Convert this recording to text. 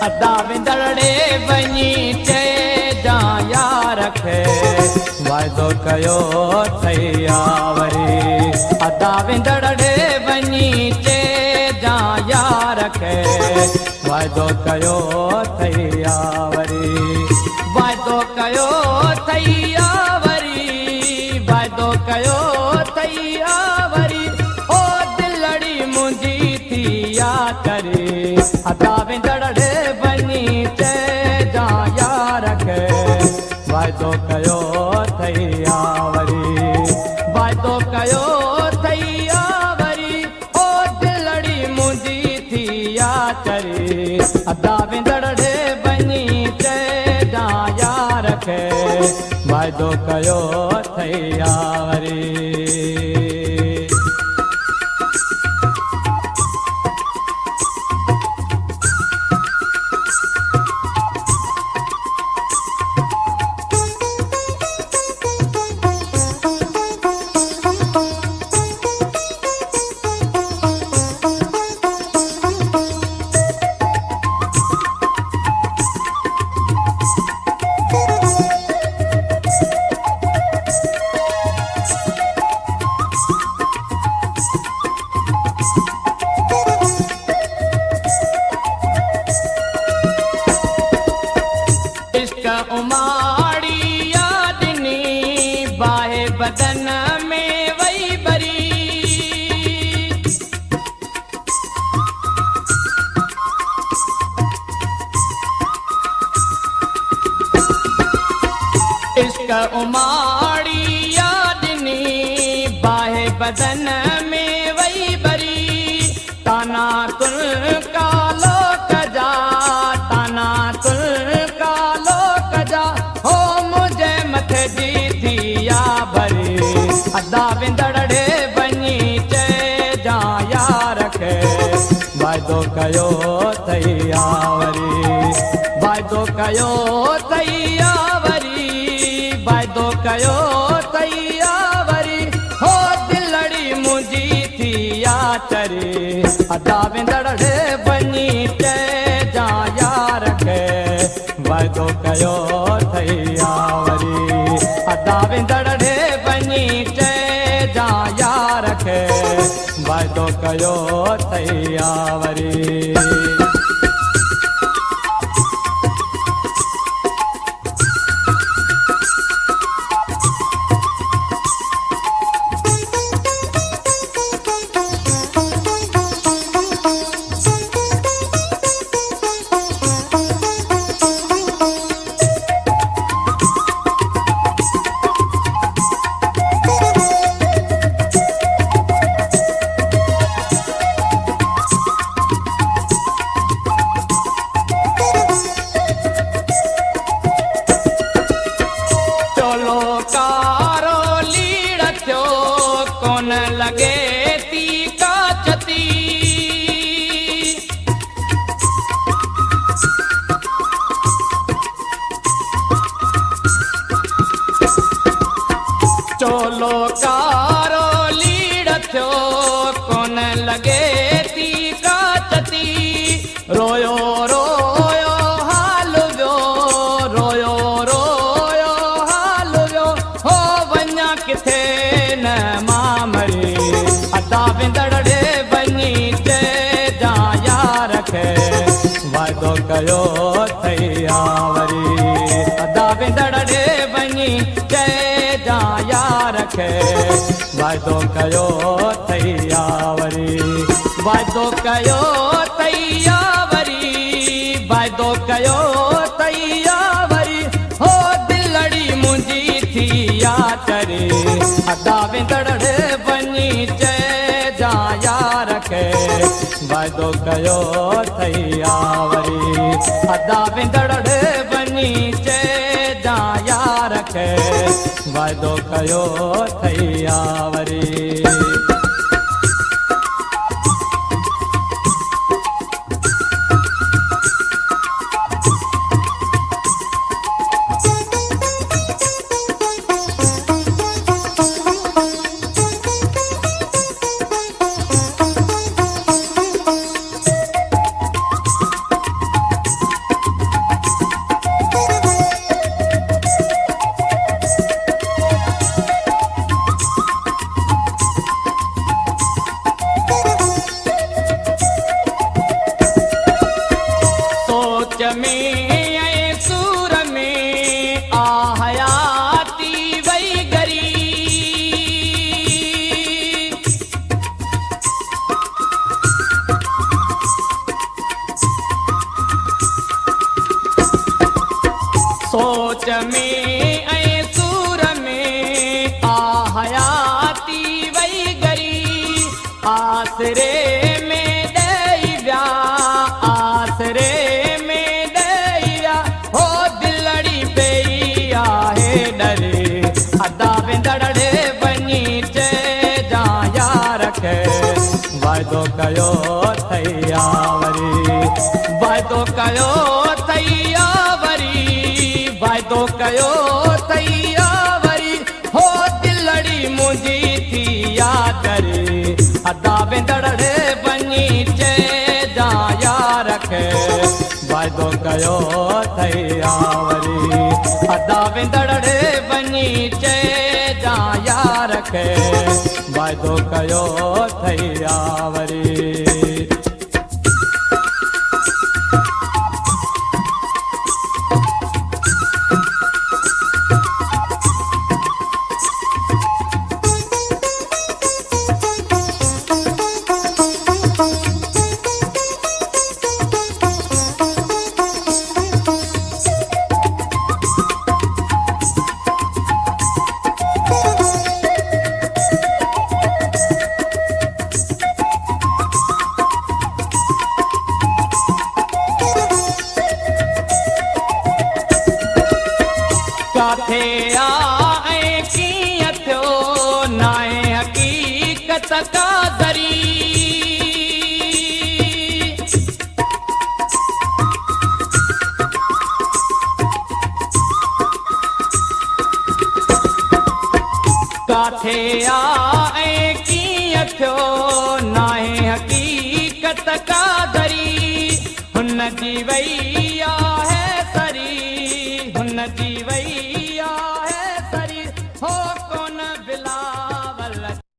अदा विंदड़े वञी चइजां यार खे वाइदो कयो थई वरी। अदा विंदड़े वञी चइजां यार खे वाइदो कयो थई वरी। वाइदो कयो थई वरी, वाइदो कयो थई वरी। ओ दिलड़ी मुंहिंजी थी या करे अदा विंदड़े वञी चइजां यार खे वाइदो कयो थई वरी। वाइदो कयो थई वरी। ओ दिलड़ी मुंहिंजी थी या करे अदा विंदड़े वञी चइजां यार खे वाइदो कयो थई वरी। उमाड़ी यादनी बाहे बदन में वही बरी। इश्क उमाड़ी यादनी बाहे बदन में वही बरी। ताना तुल कालो कजा, ताना तुल कालो कजा। हो मुझे मथे जी थी या भरी। अदा विंदड़े वञी चइजां यार खे वाइदो कयो थई वरी। वाइदो कयो थई वरी, वाइदो कयो थई वरी। हो दिलड़ी मुंहिंजी थी या चरी अदा विंदड़े वञी चइजां यार खे वाइदो कयो थई वरी। अदा विंदड़े वञी चइजां यार खे वाइदो कयो थई वरी। लगे ती काचती चोलो कारो लीड़ थियो कोन लगे ती काचती। रोयो रोयो हाल वियो, रोयो रोयो हाल वियो। हो वञा किथे न मां मरी। अदा विंदड़े वञी चइजां यार खे वाइदो कयो थई वरी। अदा विंदड़े वञी चइजां यार खे वाइदो कयो थई वरी। वाइदो कयो थई वरी, वाइदो कयो थई वरी। हो दिलड़ी मुंहिंजी थी या चरी अदा विंदड़े वञी चइजां यार खे वाइदो कयो थई वरी। अदा विंदड़े वञी चइजां यार खे वाइदो कयो थई वरी। में ऐं सूर में आ हयाती वई गरी सोच में ऐं सूर में आ हयाती वई गरी आसरे में ॾेई विया आसरे में ॾेई विया हो दिलड़ी पई आहे डरे अदा वेंदड़े वञी चइजां यार खे वाइदो कयो थैया वरी वाइदो कयो थैया वरी वाइदो कयो थैया वरी हो दिलड़ी मुंहिंजी थी याद रे अदा वेंदड़े वञी चइजां यार खे वाइदो कयो थैया वरी अदा वेंदड़े वञी चइजां यार खे वाइदो कयो थैया वरी काथे आ ऐं कीअं थियो नाहे हक़ीक़त का दरी काथे आ ऐं कीअं थियो नाहे हक़ीक़त का दरी हुन जी वई